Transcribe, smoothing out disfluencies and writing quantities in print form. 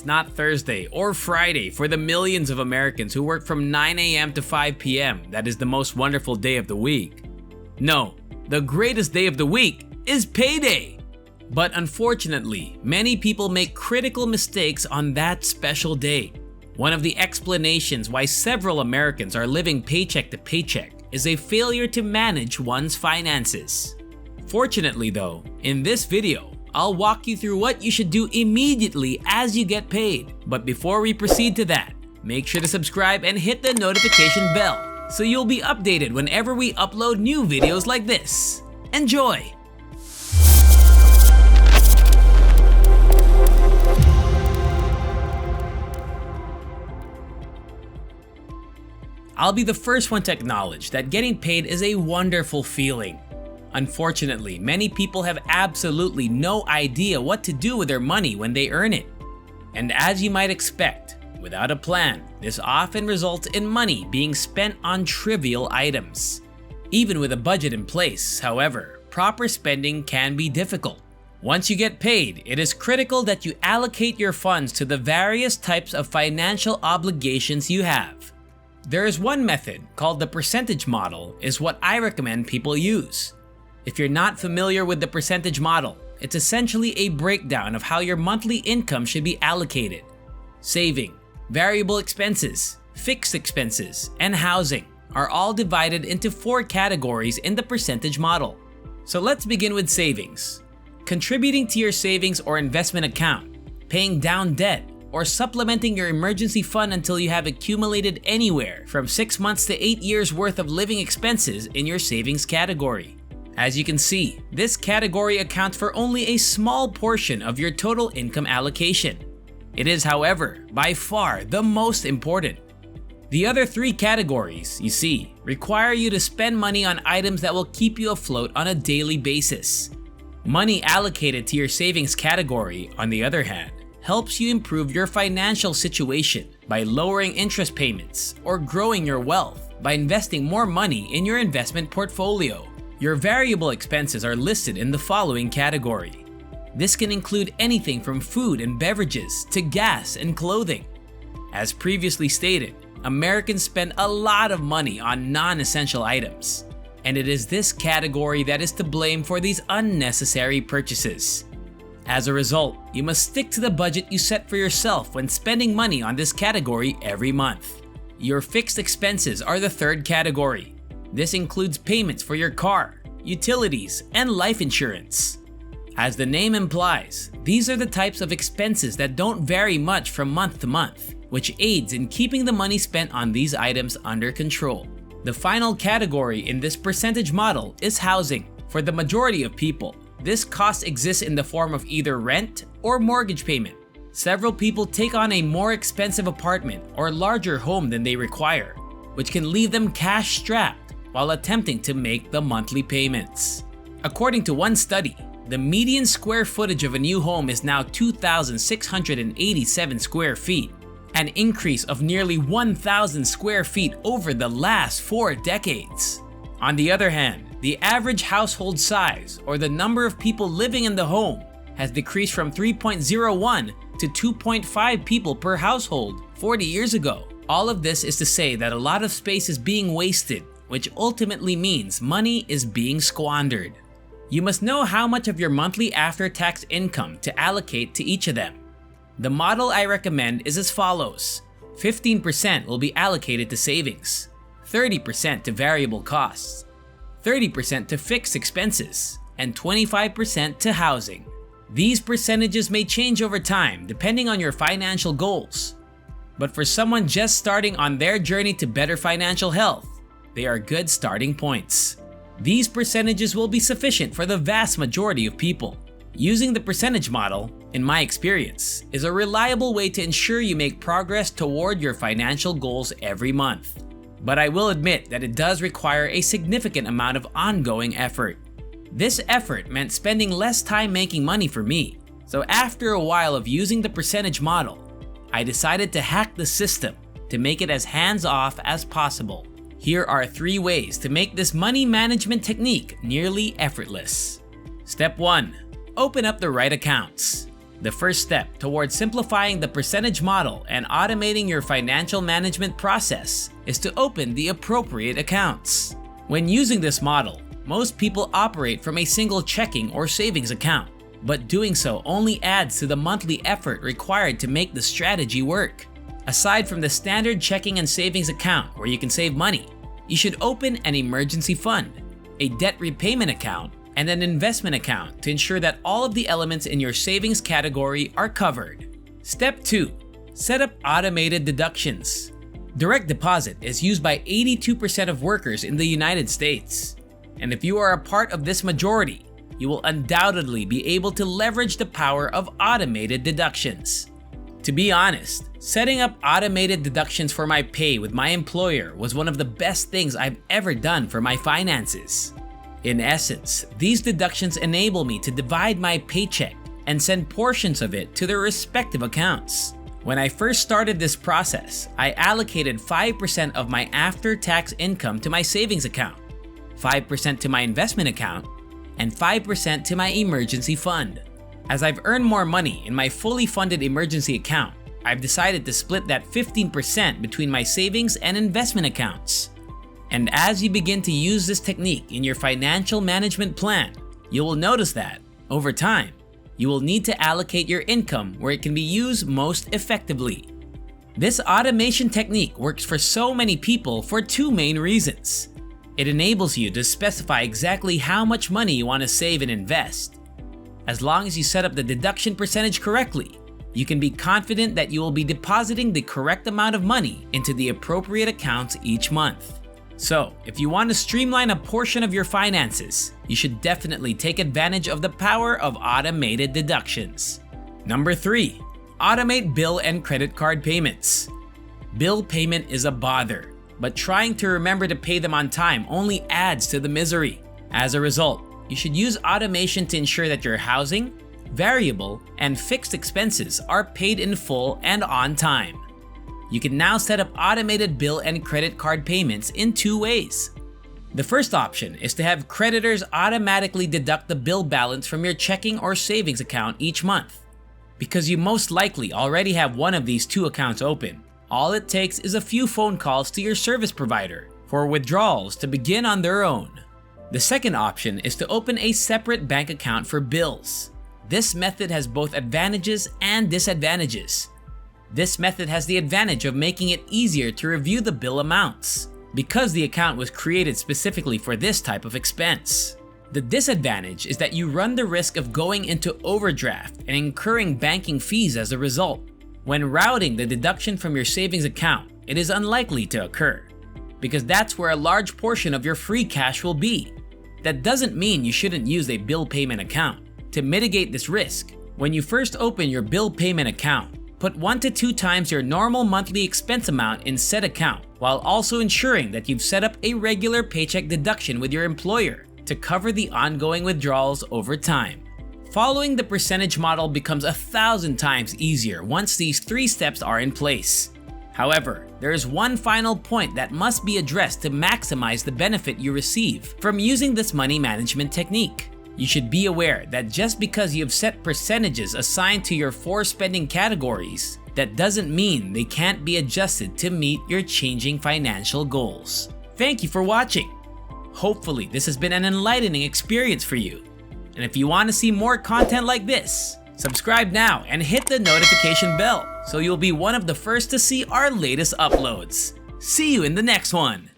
It's not Thursday or Friday for the millions of Americans who work from 9 a.m. to 5 p.m. that is the most wonderful day of the week. No, the greatest day of the week is payday. But unfortunately, many people make critical mistakes on that special day. One of the explanations why several Americans are living paycheck to paycheck is a failure to manage one's finances. Fortunately though, in this video, I'll walk you through what you should do immediately as you get paid. But before we proceed to that, make sure to subscribe and hit the notification bell so you'll be updated whenever we upload new videos like this. Enjoy! I'll be the first one to acknowledge that getting paid is a wonderful feeling. Unfortunately, many people have absolutely no idea what to do with their money when they earn it. And as you might expect, without a plan, this often results in money being spent on trivial items. Even with a budget in place, however, proper spending can be difficult. Once you get paid, it is critical that you allocate your funds to the various types of financial obligations you have. There is one method called the percentage model is what I recommend people use. If you're not familiar with the percentage model, it's essentially a breakdown of how your monthly income should be allocated. Saving, variable expenses, fixed expenses, and housing are all divided into 4 categories in the percentage model. So let's begin with savings. Contributing to your savings or investment account, paying down debt, or supplementing your emergency fund until you have accumulated anywhere from 6 months to 8 years worth of living expenses in your savings category. As you can see, this category accounts for only a small portion of your total income allocation. It is, however, by far the most important. The other 3 categories, you see, require you to spend money on items that will keep you afloat on a daily basis. Money allocated to your savings category, on the other hand, helps you improve your financial situation by lowering interest payments or growing your wealth by investing more money in your investment portfolio. Your variable expenses are listed in the following category. This can include anything from food and beverages to gas and clothing. As previously stated, Americans spend a lot of money on non-essential items, and it is this category that is to blame for these unnecessary purchases. As a result, you must stick to the budget you set for yourself when spending money on this category every month. Your fixed expenses are the 3rd category. This includes payments for your car, utilities, and life insurance. As the name implies, these are the types of expenses that don't vary much from month to month, which aids in keeping the money spent on these items under control. The final category in this percentage model is housing. For the majority of people, this cost exists in the form of either rent or mortgage payment. Several people take on a more expensive apartment or larger home than they require, which can leave them cash-strapped while attempting to make the monthly payments. According to one study, the median square footage of a new home is now 2,687 square feet, an increase of nearly 1,000 square feet over the last 4 decades. On the other hand, the average household size, or the number of people living in the home, has decreased from 3.01 to 2.5 people per household 40 years ago. All of this is to say that a lot of space is being wasted, which ultimately means money is being squandered. You must know how much of your monthly after-tax income to allocate to each of them. The model I recommend is as follows. 15% will be allocated to savings, 30% to variable costs, 30% to fixed expenses, and 25% to housing. These percentages may change over time depending on your financial goals. But for someone just starting on their journey to better financial health, they are good starting points. These percentages will be sufficient for the vast majority of people. Using the percentage model, in my experience, is a reliable way to ensure you make progress toward your financial goals every month. But I will admit that it does require a significant amount of ongoing effort. This effort meant spending less time making money for me. So after a while of using the percentage model, I decided to hack the system to make it as hands-off as possible. Here are 3 ways to make this money management technique nearly effortless. Step 1. Open up the right accounts. The first step towards simplifying the percentage model and automating your financial management process is to open the appropriate accounts. When using this model, most people operate from a single checking or savings account, but doing so only adds to the monthly effort required to make the strategy work. Aside from the standard checking and savings account where you can save money, you should open an emergency fund, a debt repayment account, and an investment account to ensure that all of the elements in your savings category are covered. Step 2. Set up automated deductions. Direct deposit is used by 82% of workers in the United States. And if you are a part of this majority, you will undoubtedly be able to leverage the power of automated deductions. To be honest, setting up automated deductions for my pay with my employer was one of the best things I've ever done for my finances. In essence, these deductions enable me to divide my paycheck and send portions of it to their respective accounts. When I first started this process, I allocated 5% of my after-tax income to my savings account, 5% to my investment account, and 5% to my emergency fund. As I've earned more money in my fully funded emergency account, I've decided to split that 15% between my savings and investment accounts. And as you begin to use this technique in your financial management plan, you will notice that, over time, you will need to allocate your income where it can be used most effectively. This automation technique works for so many people for two main reasons. It enables you to specify exactly how much money you want to save and invest. As long as you set up the deduction percentage correctly, you can be confident that you will be depositing the correct amount of money into the appropriate accounts each month. So, if you want to streamline a portion of your finances, you should definitely take advantage of the power of automated deductions. Number 3. Automate bill and credit card payments. Bill payment is a bother, but trying to remember to pay them on time only adds to the misery. As a result, you should use automation to ensure that your housing, variable, and fixed expenses are paid in full and on time. You can now set up automated bill and credit card payments in two ways. The first option is to have creditors automatically deduct the bill balance from your checking or savings account each month. Because you most likely already have one of these two accounts open, all it takes is a few phone calls to your service provider for withdrawals to begin on their own. The second option is to open a separate bank account for bills. This method has both advantages and disadvantages. This method has the advantage of making it easier to review the bill amounts, because the account was created specifically for this type of expense. The disadvantage is that you run the risk of going into overdraft and incurring banking fees as a result. When routing the deduction from your savings account, it is unlikely to occur, because that's where a large portion of your free cash will be. That doesn't mean you shouldn't use a bill payment account. To mitigate this risk, when you first open your bill payment account, put 1 to 2 times your normal monthly expense amount in said account, while also ensuring that you've set up a regular paycheck deduction with your employer to cover the ongoing withdrawals over time. Following the percentage model becomes 1,000 times easier once these 3 steps are in place. However, there is one final point that must be addressed to maximize the benefit you receive from using this money management technique. You should be aware that just because you've set percentages assigned to your 4 spending categories, that doesn't mean they can't be adjusted to meet your changing financial goals. Thank you for watching. Hopefully, this has been an enlightening experience for you. And if you want to see more content like this, subscribe now and hit the notification bell so you'll be one of the first to see our latest uploads. See you in the next one.